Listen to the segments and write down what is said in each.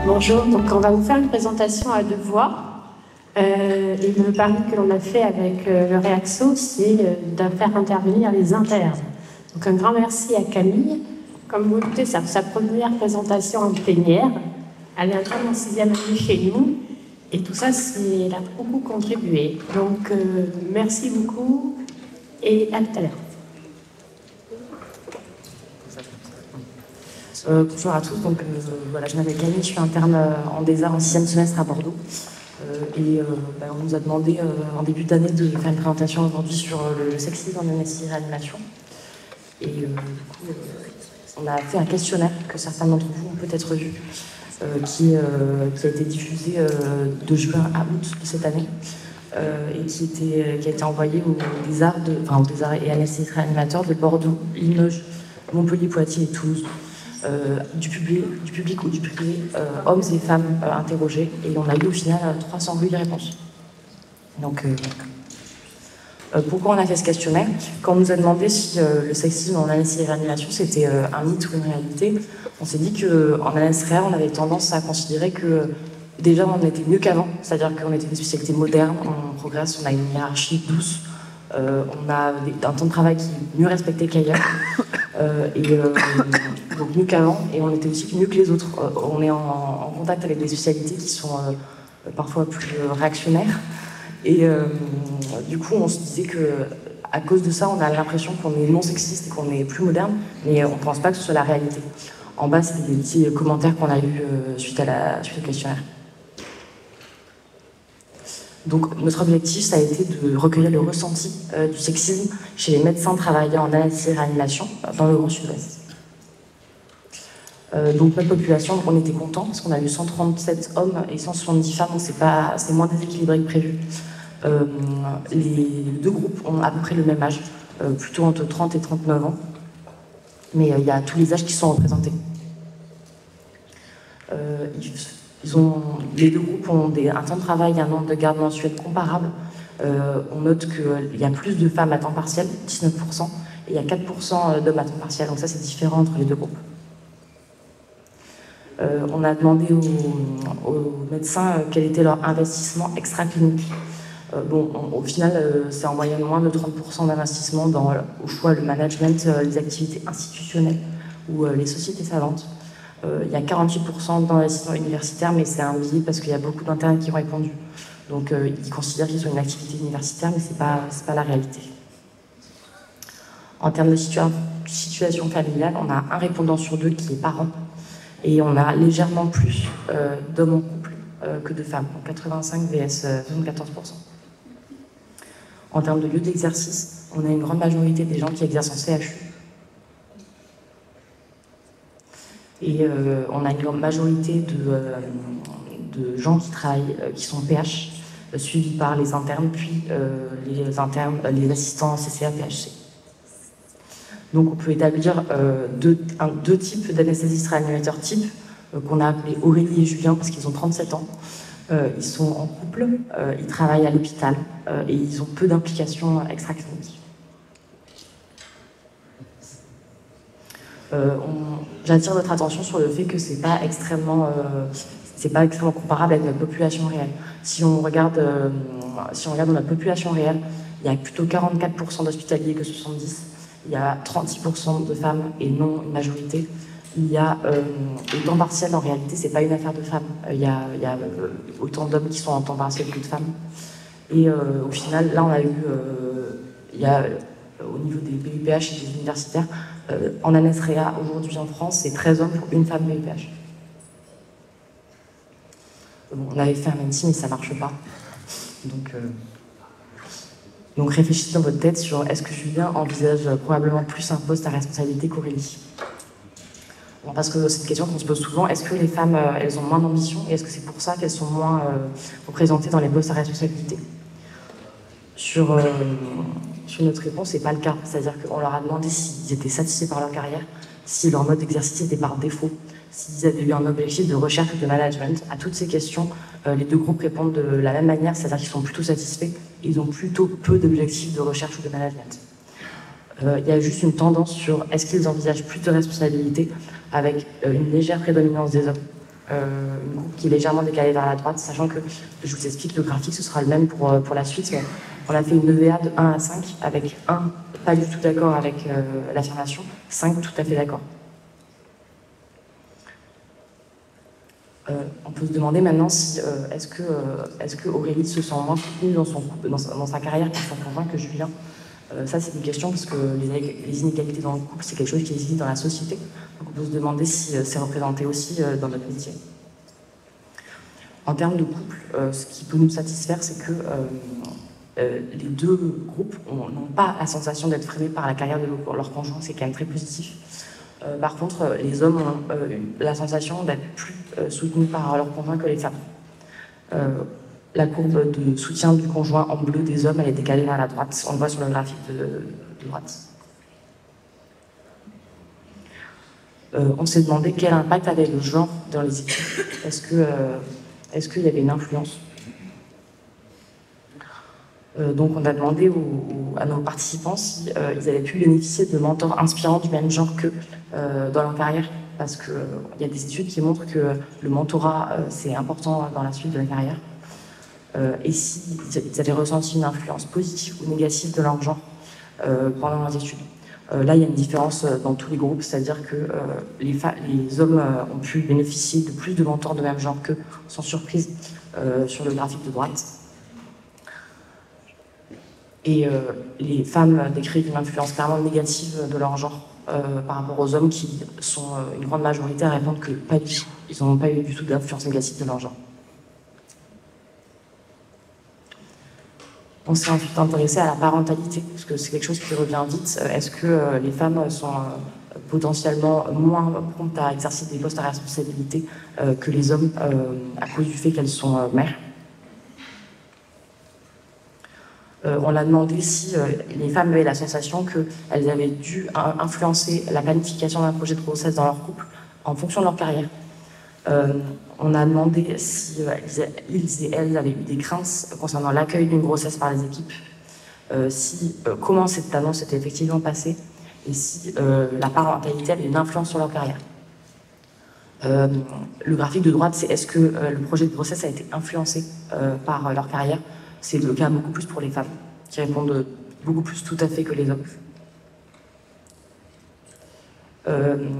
Bonjour, donc on va vous faire une présentation à deux voix. Et le pari que l'on a fait avec le Reaxo, c'est de faire intervenir les internes. Donc un grand merci à Camille. Comme vous le doutez, c'est sa première présentation en plénière. Elle est interne en 6e année chez nous. Et tout ça, elle a beaucoup contribué. Donc merci beaucoup et à tout à l'heure. Bonjour à tous, donc voilà, je m'appelle Camille, je suis interne en Désart en 6e semestre à Bordeaux. On nous a demandé en début d'année de faire une présentation aujourd'hui sur le sexisme en anesthésie réanimation. On a fait un questionnaire que certains d'entre vous ont peut-être vu, qui a été diffusé de juin à août de cette année et qui a été envoyé aux Désarts et anesthésistes réanimateurs de Bordeaux, Limoges, Montpellier, Poitiers et Toulouse. Du public ou du privé, hommes et femmes interrogés, et on a eu au final 308 réponses. Donc, pourquoi on a fait ce questionnaire? Quand on nous a demandé si le sexisme en anesthésie et réanimation c'était un mythe ou une réalité, on s'est dit qu'en anesthésie, on avait tendance à considérer que déjà on était mieux qu'avant, c'est-à-dire qu'on était une spécialité moderne, on progresse, on a une hiérarchie douce, on a un temps de travail qui est mieux respecté qu'ailleurs. Donc mieux qu'avant, et on était aussi mieux que les autres. On est en contact avec des spécialités qui sont parfois plus réactionnaires, et du coup on se disait que à cause de ça on a l'impression qu'on est non sexiste et qu'on est plus moderne, mais on ne pense pas que ce soit la réalité. En bas c'était des petits commentaires qu'on a eu suite au questionnaire. Donc notre objectif, ça a été de recueillir le ressenti du sexisme chez les médecins travaillant en anesthésie et réanimation dans le Grand Sud-Ouest. Donc notre population, on était contents parce qu'on a eu 137 hommes et 170 femmes, donc c'est moins déséquilibré que prévu. Les deux groupes ont à peu près le même âge, plutôt entre 30 et 39 ans, mais il y a tous les âges qui sont représentés. Les deux groupes ont un temps de travail et un nombre de gardes mensuels comparables. On note qu'il y a plus de femmes à temps partiel, 19%, et il y a 4% d'hommes à temps partiel, donc ça c'est différent entre les deux groupes. On a demandé aux médecins quel était leur investissement extra-clinique. Au final, c'est en moyenne moins de 30% d'investissement dans, au choix, le management, les activités institutionnelles ou les sociétés savantes. Il y a 48% d'investissement universitaire, mais c'est un biais parce qu'il y a beaucoup d'internes qui ont répondu. Donc ils considèrent qu'ils ont une activité universitaire, mais c'est pas la réalité. En termes de situation familiale, on a un répondant sur deux qui est parent, et on a légèrement plus d'hommes en couple que de femmes, donc 85 vs 74%. En termes de lieu d'exercice, on a une grande majorité des gens qui exercent en CHU. Et on a une grande majorité de gens qui travaillent, qui sont PH, suivis par les internes, puis les assistants CCA PHC. Donc on peut établir deux types d'anesthésistes réanimateurs type, qu'on a appelés Aurélie et Julien parce qu'ils ont 37 ans. Ils sont en couple, ils travaillent à l'hôpital et ils ont peu d'implications extra-cliniques. J'attire votre attention sur le fait que c'est pas extrêmement comparable avec notre population réelle. Si on regarde dans notre population réelle, il y a plutôt 44% d'hospitaliers que 70%. Il y a 36% de femmes et non une majorité. Il y a le temps partiel, en réalité, c'est pas une affaire de femmes. Il y a autant d'hommes qui sont en temps partiel que de femmes. Et au final, là, on a eu, au niveau des PUPH et des universitaires, en ANESREA, aujourd'hui en France, c'est 13 hommes pour une femme PUPH. On avait fait un médecin, mais ça marche pas. Donc réfléchissez dans votre tête sur est-ce que Julien envisage probablement plus un poste à responsabilité qu'Aurélie. Parce que c'est une question qu'on se pose souvent, est-ce que les femmes, elles ont moins d'ambition et est-ce que c'est pour ça qu'elles sont moins représentées dans les postes à responsabilité? Sur notre réponse, c'est pas le cas. C'est-à-dire qu'on leur a demandé s'ils étaient satisfaits par leur carrière, si leur mode d'exercice était par défaut, s'ils avaient eu un objectif de recherche ou de management. À toutes ces questions, les deux groupes répondent de la même manière, c'est-à-dire qu'ils sont plutôt satisfaits. Ils ont plutôt peu d'objectifs de recherche ou de management. Il y a juste une tendance sur est-ce qu'ils envisagent plus de responsabilités avec une légère prédominance des hommes. une coupe qui est légèrement décalée vers la droite, sachant que, je vous explique, le graphique, ce sera le même pour la suite, mais on a fait une EVA de 1 à 5, avec 1 pas du tout d'accord avec l'affirmation, 5 tout à fait d'accord. On peut se demander maintenant si est-ce que Aurélie se sent moins soutenue dans sa carrière par son conjoint que Julien. Ça, c'est une question parce que les inégalités dans le couple, c'est quelque chose qui existe dans la société. Donc on peut se demander si c'est représenté aussi dans notre métier. En termes de couple, ce qui peut nous satisfaire, c'est que les deux groupes n'ont pas la sensation d'être freinés par la carrière de leur conjoint, c'est quand même très positif. Par contre, les hommes ont la sensation d'être plus soutenus par leur conjoint que les femmes. La courbe de soutien du conjoint en bleu des hommes, elle est décalée vers la droite. On le voit sur le graphique de droite. On s'est demandé quel impact avait le genre dans les équipes. Est-ce qu'il y avait une influence? Donc on a demandé à nos participants si ils avaient pu bénéficier de mentors inspirants du même genre qu'eux dans leur carrière, parce qu'il y a des études qui montrent que le mentorat c'est important dans la suite de la carrière. Et s'ils avaient ressenti une influence positive ou négative de leur genre pendant leurs études. Là, il y a une différence dans tous les groupes, c'est-à-dire que les hommes ont pu bénéficier de plus de mentors de même genre qu'eux, sans surprise, sur le graphique de droite. Et les femmes décrivent une influence clairement négative de leur genre par rapport aux hommes qui sont une grande majorité à répondre que pas du tout. Ils n'ont pas eu du tout d'influence négative de leur genre. On s'est ensuite intéressé à la parentalité, parce que c'est quelque chose qui revient vite. Est-ce que les femmes sont potentiellement moins promptes à exercer des postes à responsabilité que les hommes à cause du fait qu'elles sont mères? On a demandé si les femmes avaient la sensation qu'elles avaient dû influencer la planification d'un projet de grossesse dans leur couple en fonction de leur carrière. On a demandé si ils et elles avaient eu des craintes concernant l'accueil d'une grossesse par les équipes, comment cette annonce était effectivement passée et si la parentalité avait une influence sur leur carrière. Le graphique de droite, c'est est-ce que le projet de grossesse a été influencé par leur carrière. C'est le cas beaucoup plus pour les femmes, qui répondent beaucoup plus tout à fait que les hommes.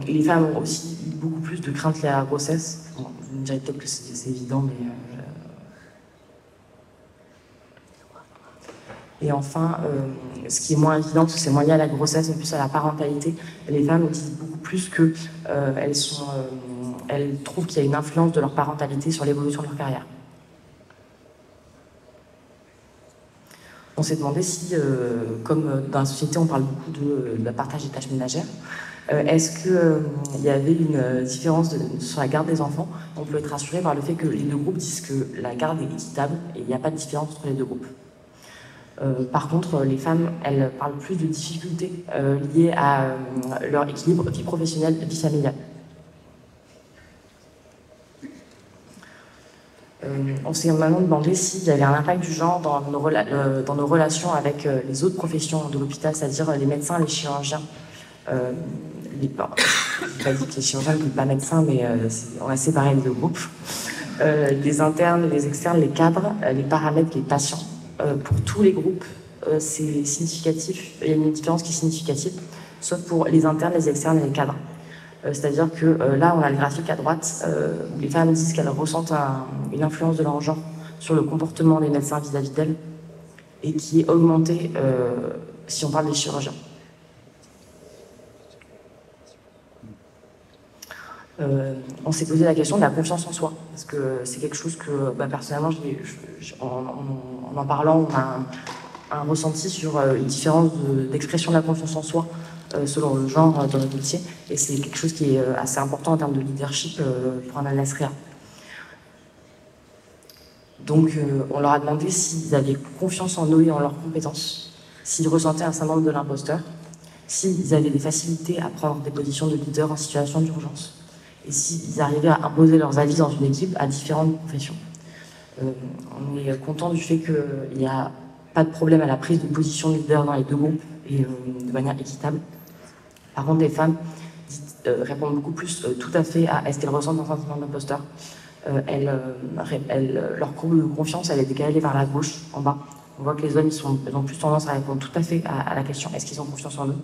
Les femmes ont aussi beaucoup plus de crainte liée à la grossesse. Bon, vous me direz peut-être que c'est évident, mais... Et enfin, ce qui est moins évident, parce que c'est moins lié à la grossesse, mais plus à la parentalité, les femmes disent beaucoup plus qu'elles trouvent qu'il y a une influence de leur parentalité sur l'évolution de leur carrière. On s'est demandé si, comme dans la société, on parle beaucoup de partage des tâches ménagères, est-ce qu'il y avait une différence sur la garde des enfants? On peut être rassuré par le fait que les deux groupes disent que la garde est équitable et il n'y a pas de différence entre les deux groupes. Par contre, les femmes, elles parlent plus de difficultés liées à leur équilibre vie professionnelle, vie familiale. On s'est maintenant demandé s'il y avait un impact du genre dans nos relations avec les autres professions de l'hôpital, c'est-à-dire les médecins, les chirurgiens. Je n'ai pas dit que les chirurgiens n'étaient pas médecins, mais on a séparé les deux groupes. Les internes, les externes, les cadres, les paramètres, les patients. Pour tous les groupes, c'est significatif. Il y a une différence qui est significative, sauf pour les internes, les externes et les cadres. C'est-à-dire que là, on a le graphique à droite où les femmes disent qu'elles ressentent une influence de leur genre sur le comportement des médecins vis-à-vis d'elles et qui est augmenté si on parle des chirurgiens. On s'est posé la question de la confiance en soi, parce que c'est quelque chose que personnellement, en en parlant, on a un ressenti sur une différence d'expression de la confiance en soi selon le genre dans notre métier, et c'est quelque chose qui est assez important en termes de leadership pour un ANASREA. Donc on leur a demandé s'ils avaient confiance en eux et en leurs compétences, s'ils ressentaient un syndrome de l'imposteur, s'ils avaient des facilités à prendre des positions de leader en situation d'urgence, et s'ils arrivaient à imposer leurs avis dans une équipe à différentes professions. On est content du fait qu'il n'y a pas de problème à la prise de position de leader dans les deux groupes et de manière équitable. Par contre, les femmes répondent beaucoup plus tout à fait à est-ce qu'elles ressentent un sentiment d'imposteur. Leur courbe de confiance, elle est décalée vers la gauche, en bas. On voit que les hommes, ils ont plus tendance à répondre tout à fait à la question est-ce qu'ils ont confiance en eux.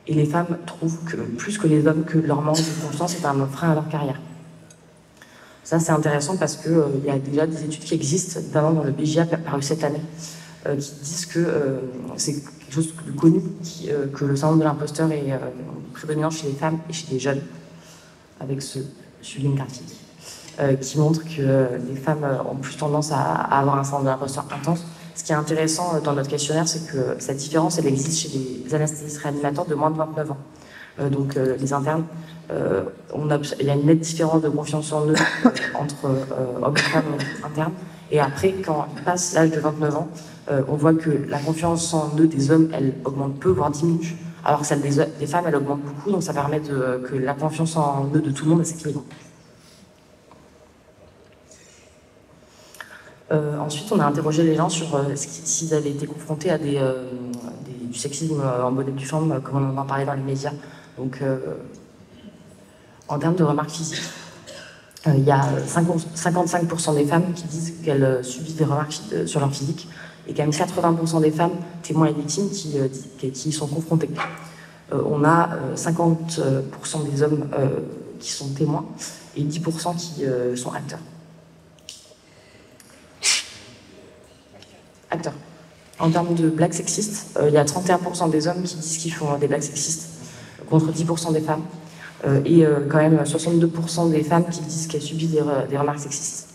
Et les femmes trouvent que, plus que les hommes, que leur manque de confiance est un frein à leur carrière. Ça, c'est intéressant parce qu'il y a déjà des études qui existent, notamment dans le BJA paru cette année, qui disent que c'est quelque chose de connu, que le syndrome de l'imposteur est prédominant chez les femmes et chez les jeunes, avec ce sublime graphique, qui montre que les femmes ont plus tendance à avoir un syndrome de l'imposteur intense. Ce qui est intéressant dans notre questionnaire, c'est que cette différence, elle existe chez les anesthésistes réanimateurs de moins de 29 ans. Donc les internes, il y a une nette différence de confiance en eux entre hommes et femmes internes. Et après, quand ils passent l'âge de 29 ans, on voit que la confiance en eux des hommes, elle augmente peu, voire diminue, alors que celle des femmes, elle augmente beaucoup. Donc ça permet que la confiance en eux de tout le monde s'équilibre. Ensuite, on a interrogé les gens sur s'ils avaient été confrontés à du sexisme en bonne et due forme, comme on en parlait dans les médias. Donc, en termes de remarques physiques, il y a 55% des femmes qui disent qu'elles subissent des remarques sur leur physique, et quand même 80% des femmes, témoins et victimes, qui y sont confrontées. On a 50% des hommes qui sont témoins et 10% qui sont acteurs. En termes de blagues sexistes, il y a 31% des hommes qui disent qu'ils font des blagues sexistes, contre 10% des femmes, et quand même 62% des femmes qui disent qu'elles subissent des remarques sexistes.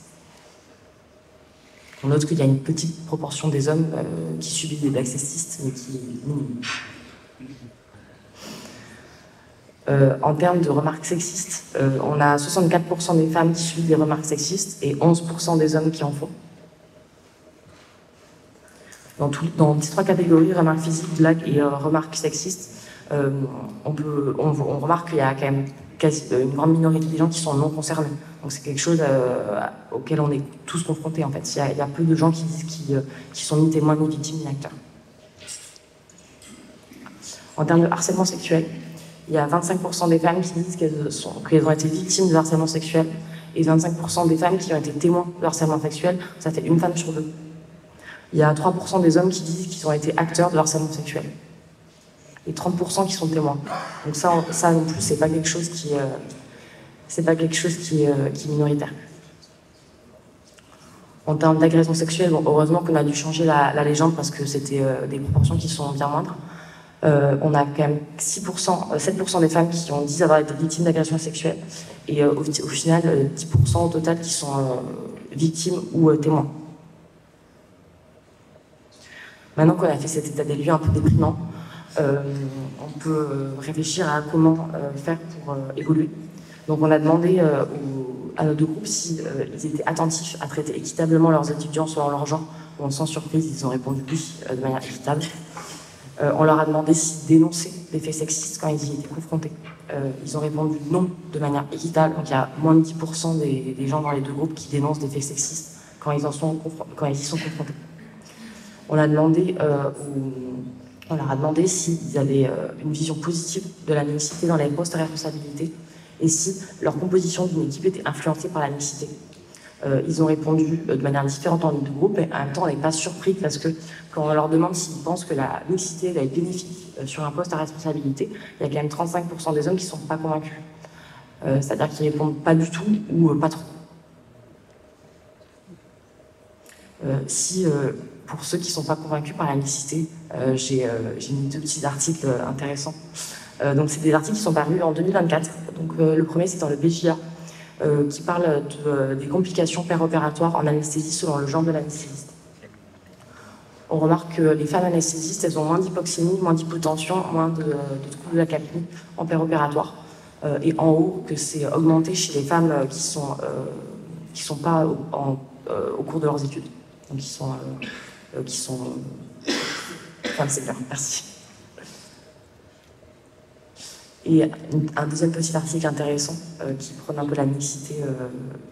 On note qu'il y a une petite proportion des hommes qui subissent des blagues sexistes, mais qui est minime. En termes de remarques sexistes, on a 64% des femmes qui subissent des remarques sexistes et 11% des hommes qui en font. Dans ces trois catégories, remarques physiques, blagues et remarques sexistes, on remarque qu'il y a quand même une grande minorité des gens qui sont non concernés. Donc c'est quelque chose auquel on est tous confrontés en fait. Il y a peu de gens qui sont ni témoins, ni victimes, ni acteurs. En termes de harcèlement sexuel, il y a 25% des femmes qui disent qu'elles ont été victimes de harcèlement sexuel et 25% des femmes qui ont été témoins de harcèlement sexuel. Ça fait une femme sur deux. Il y a 3% des hommes qui disent qu'ils ont été acteurs de harcèlement sexuel. Et 30% qui sont témoins. Donc ça non plus, c'est pas quelque chose qui est minoritaire. En termes d'agression sexuelle, bon, heureusement qu'on a dû changer la légende parce que c'était des proportions qui sont bien moindres. On a quand même 7% des femmes qui ont dit avoir été victimes d'agression sexuelle. Et au final, 10% au total qui sont victimes ou témoins. Maintenant qu'on a fait cet état des lieux un peu déprimant, on peut réfléchir à comment faire pour évoluer. Donc on a demandé à nos deux groupes s'ils étaient attentifs à traiter équitablement leurs étudiants selon leur genre. Bon, sans surprise, ils ont répondu oui de manière équitable. On leur a demandé s'ils dénonçaient les faits sexistes quand ils y étaient confrontés. Ils ont répondu non de manière équitable. Donc il y a moins de 10% des gens dans les deux groupes qui dénoncent des faits sexistes quand ils y sont confrontés. On leur a demandé s'ils avaient une vision positive de la mixité dans les postes à responsabilité et si leur composition d'une équipe était influencée par la mixité. Ils ont répondu de manière différente dans les deux groupes, et en même temps on n'est pas surpris parce que quand on leur demande s'ils pensent que la mixité va être bénéfique sur un poste à responsabilité, il y a quand même 35% des hommes qui ne sont pas convaincus. C'est-à-dire qu'ils répondent pas du tout ou pas trop. Pour ceux qui ne sont pas convaincus par la mixité, j'ai mis deux petits articles intéressants. Donc c'est des articles qui sont parus en 2024. Donc le premier c'est dans le BJA, qui parle des complications péropératoires en anesthésie selon le genre de l'anesthésiste. On remarque que les femmes anesthésistes, elles ont moins d'hypoxémie, moins d'hypotension, moins de troubles de la capnie en péropératoire. Et en haut, que c'est augmenté chez les femmes qui sont pas au cours de leurs études. Donc Enfin, c'est bien, merci. Et un deuxième petit article intéressant qui prône un peu la mixité,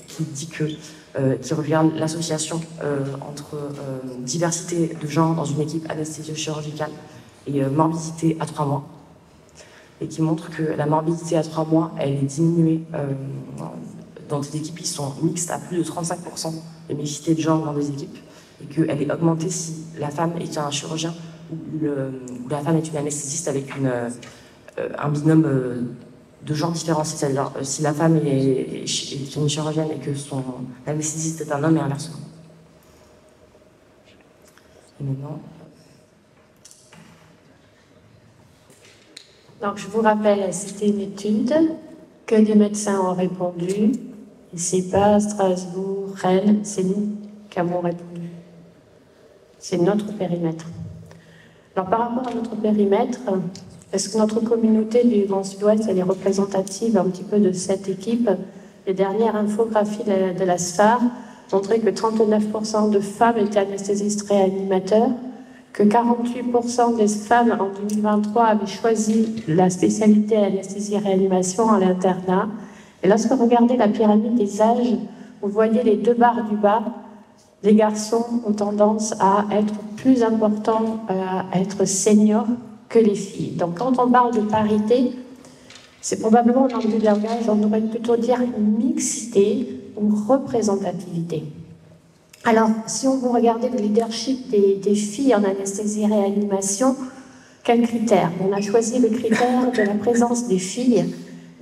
qui regarde l'association entre diversité de genre dans une équipe anesthésio-chirurgicale et morbidité à 3 mois. et qui montre que la morbidité à 3 mois, elle est diminuée. Dans des équipes qui sont mixtes à plus de 35% de mixité de genre dans des équipes, et qu'elle est augmentée si la femme est un chirurgien ou la femme est une anesthésiste avec un binôme de genre différencié, c'est-à-dire si la femme est une chirurgienne et que son anesthésiste est un homme et inversement. Et maintenant... Donc je vous rappelle, c'était une étude que des médecins ont répondu. Et c'est pas Strasbourg, Rennes, c'est nous qui avons répondu. C'est notre périmètre. Alors par rapport à notre périmètre, est-ce que notre communauté du Grand Sud-Ouest elle est représentative un petit peu de cette équipe? Les dernières infographies de la SFAR montraient que 39% de femmes étaient anesthésistes réanimateurs, que 48% des femmes en 2023 avaient choisi la spécialité anesthésie-réanimation à l'internat. Et lorsque vous regardez la pyramide des âges, vous voyez les 2 barres du bas. Les garçons ont tendance à être plus importants, à être seniors que les filles. Donc quand on parle de parité, c'est probablement un angle de langage, on devrait plutôt dire mixité ou représentativité. Alors, si on veut regarder le leadership des filles en anesthésie-réanimation, quels critères? On a choisi le critère de la présence des filles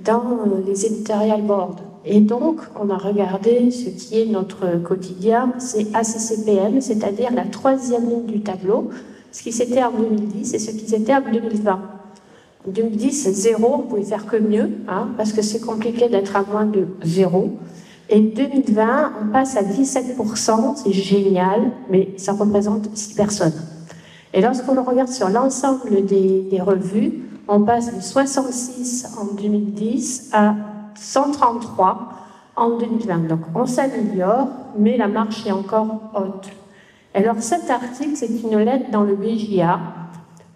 dans les editorial boards. Et donc, on a regardé ce qui est notre quotidien, c'est ACCPM, c'est-à-dire la 3e ligne du tableau, ce qui c'était en 2010 et ce qui c'était en 2020. En 2010, 0, on pouvait faire que mieux, hein, parce que c'est compliqué d'être à moins de 0. Et 2020, on passe à 17%, c'est génial, mais ça représente 6 personnes. Et lorsqu'on le regarde sur l'ensemble des revues, on passe de 66 en 2010 à 133 en 2020. Donc on s'améliore, mais la marche est encore haute. Alors cet article, c'est une lettre dans le BJA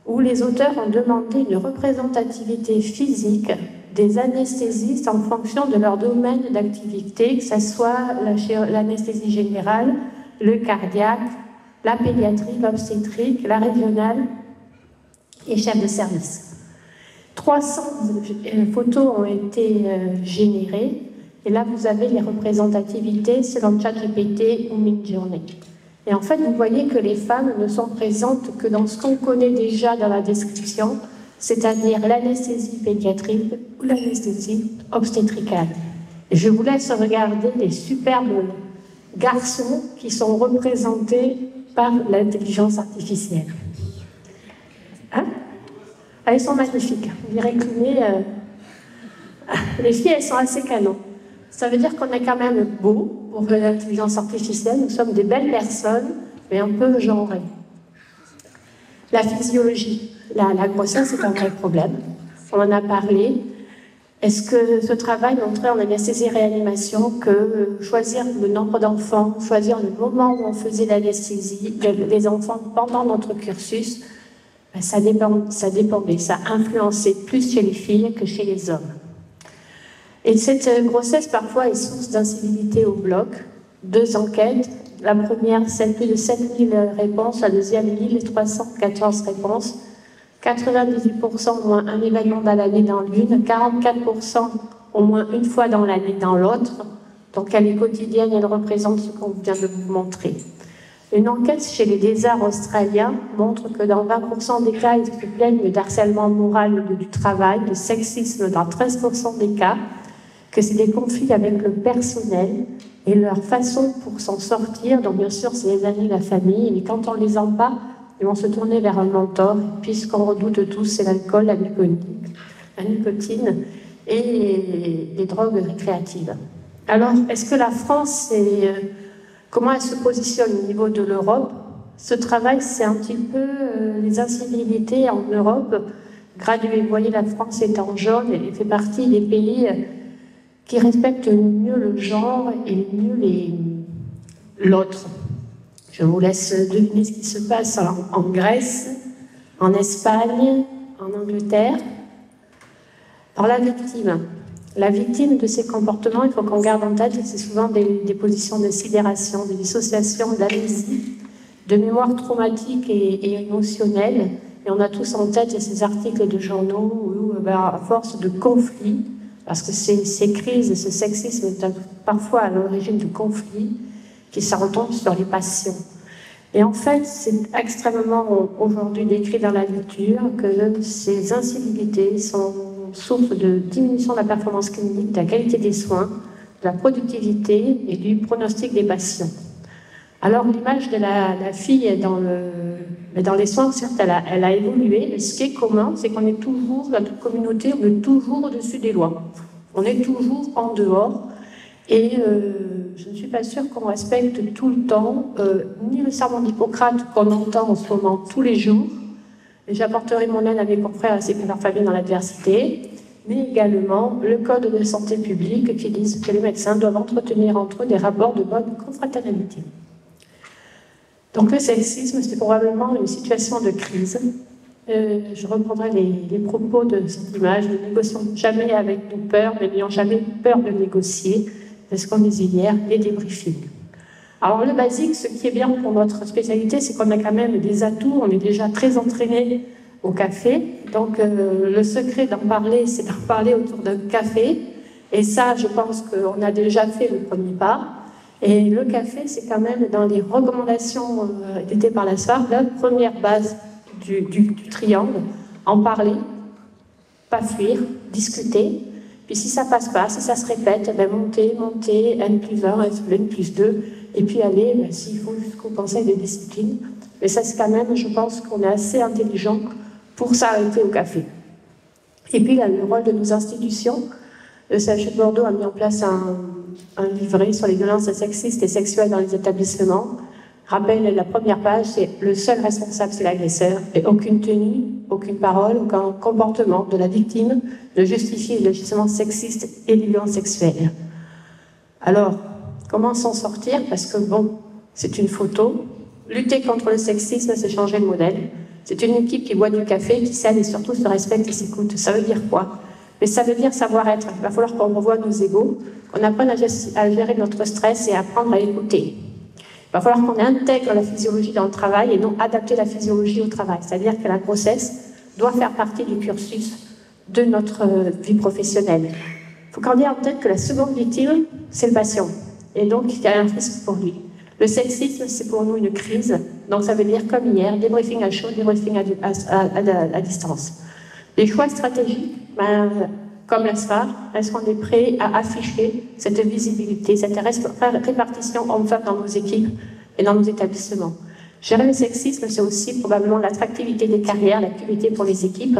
où les auteurs ont demandé une représentativité physique des anesthésistes en fonction de leur domaine d'activité, que ce soit l'anesthésie générale, le cardiaque, la pédiatrie, l'obstétrique, la régionale et chef de service. 300 photos ont été générées et là vous avez les représentativités selon ChatGPT ou Midjourney. Et en fait vous voyez que les femmes ne sont présentes que dans ce qu'on connaît déjà dans la description, c'est-à-dire l'anesthésie pédiatrique ou l'anesthésie obstétricale. Et je vous laisse regarder les superbes garçons qui sont représentés par l'intelligence artificielle. Hein? Ah, ils sont magnifiques. Vous dirait que les filles, elles sont assez canon. Ça veut dire qu'on est quand même beau pour l'intelligence artificielle. Nous sommes des belles personnes, mais un peu genrées. La physiologie. La grossesse est un vrai problème. On en a parlé. Est-ce que ce travail montrait en anesthésie-réanimation que choisir le nombre d'enfants, choisir le moment où on faisait l'anesthésie, les enfants pendant notre cursus, ben ça dépendait, ça influençait plus chez les filles que chez les hommes. Et cette grossesse, parfois, est source d'incivilité au bloc. 2 enquêtes. La première, plus de 7000 réponses. La deuxième, 1314 réponses. 98% au moins un événement dans l'année dans l'une, 44% au moins une fois dans l'année dans l'autre. Donc elle est quotidienne, elle représente ce qu'on vient de vous montrer. Une enquête chez les lézards australiens montre que dans 20% des cas, ils se plaignent d'harcèlement moral ou du travail, de sexisme dans 13% des cas, que c'est des conflits avec le personnel et leur façon pour s'en sortir. Donc bien sûr, c'est les amis, la famille, mais quand on les en pas, ils vont se tourner vers un mentor, puisqu'on redoute tous, c'est l'alcool, la nicotine et les drogues récréatives. Alors, est-ce que la France, comment elle se positionne au niveau de l'Europe? Ce travail, c'est un petit peu les incivilités en Europe. Gradué, vous voyez, la France est en jaune et fait partie des pays qui respectent mieux le genre et mieux l'autre. Je vous laisse deviner ce qui se passe en Grèce, en Espagne, en Angleterre. Alors la victime de ces comportements, il faut qu'on garde en tête que c'est souvent des positions de sidération, de dissociation, d'amnésie, de mémoire traumatique et émotionnelle. Et on a tous en tête ces articles de journaux où à force de conflits, parce que ces crises, ce sexisme est parfois à l'origine de conflits qui s'en retombent sur les passions. Et en fait, c'est extrêmement aujourd'hui décrit dans la lecture que ces incivilités sont source de diminution de la performance clinique, de la qualité des soins, de la productivité et du pronostic des patients. Alors l'image de la fille dans les soins, certes, elle a évolué, mais ce qui est commun, c'est qu'on est toujours, dans notre communauté, on est toujours au-dessus des lois. On est toujours en dehors. Et je ne suis pas sûre qu'on respecte tout le temps, ni le serment d'Hippocrate qu'on entend en ce moment tous les jours, et j'apporterai mon aide à mes confrères ainsi que leur famille dans l'adversité, mais également le code de santé publique qui dit que les médecins doivent entretenir entre eux des rapports de bonne confraternité. Donc le sexisme, c'est probablement une situation de crise. Je reprendrai les propos de cette image. Ne négocions jamais avec nos peurs, mais n'ayons jamais peur de négocier. C'est ce qu'on disait hier, les débriefings. Alors le basique, ce qui est bien pour notre spécialité, c'est qu'on a quand même des atouts, on est déjà très entraînés au café. Donc le secret d'en parler, c'est d'en parler autour d'un café. Et ça, je pense qu'on a déjà fait le premier pas. Et le café, c'est quand même dans les recommandations éditées par la SFAR, la première base du triangle. En parler, pas fuir, discuter. Puis si ça passe pas, si ça se répète, ben monter, N+1, N+2, et puis aller, ben, s'il faut, jusqu'au conseil de discipline. Mais ça, c'est quand même, je pense qu'on est assez intelligent pour s'arrêter au café. Et puis, là, le rôle de nos institutions. Le CHU de Bordeaux a mis en place un livret sur les violences sexistes et sexuelles dans les établissements. Rappel, la première page, c'est le seul responsable, c'est l'agresseur, et aucune tenue, aucune parole, aucun comportement de la victime ne justifie le agissement sexiste et les violences sexuelles. Alors, comment s'en sortir? Parce que bon, c'est une photo. Lutter contre le sexisme, c'est changer le modèle. C'est une équipe qui boit du café, qui s'aide et surtout se respecte et s'écoute. Ça veut dire quoi? Mais ça veut dire savoir-être. Il va falloir qu'on revoie nos égos, qu'on apprenne à gérer notre stress et apprendre à écouter. Il va falloir qu'on intègre la physiologie dans le travail et non adapter la physiologie au travail. C'est-à-dire que la grossesse doit faire partie du cursus de notre vie professionnelle. Il faut qu'on ait en tête que la seconde victime, c'est le patient. Et donc, il y a un risque pour lui. Le sexisme, c'est pour nous une crise. Donc, ça veut dire, comme hier, débriefing à chaud, débriefing à distance. Les choix stratégiques, comme la SFAR, est-ce qu'on est prêt à afficher cette visibilité, cette répartition homme-femme dans nos équipes et dans nos établissements? Gérer le sexisme, c'est aussi probablement l'attractivité des carrières, l'activité pour les équipes.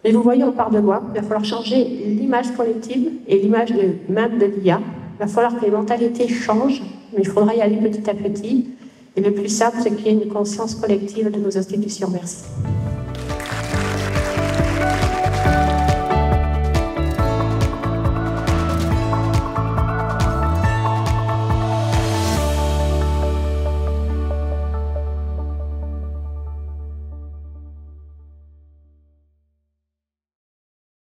Mais vous voyez, on part de loin. Il va falloir changer l'image collective et l'image même de l'IA. Il va falloir que les mentalités changent, mais il faudra y aller petit à petit. Et le plus simple, c'est qu'il y ait une conscience collective de nos institutions. Merci.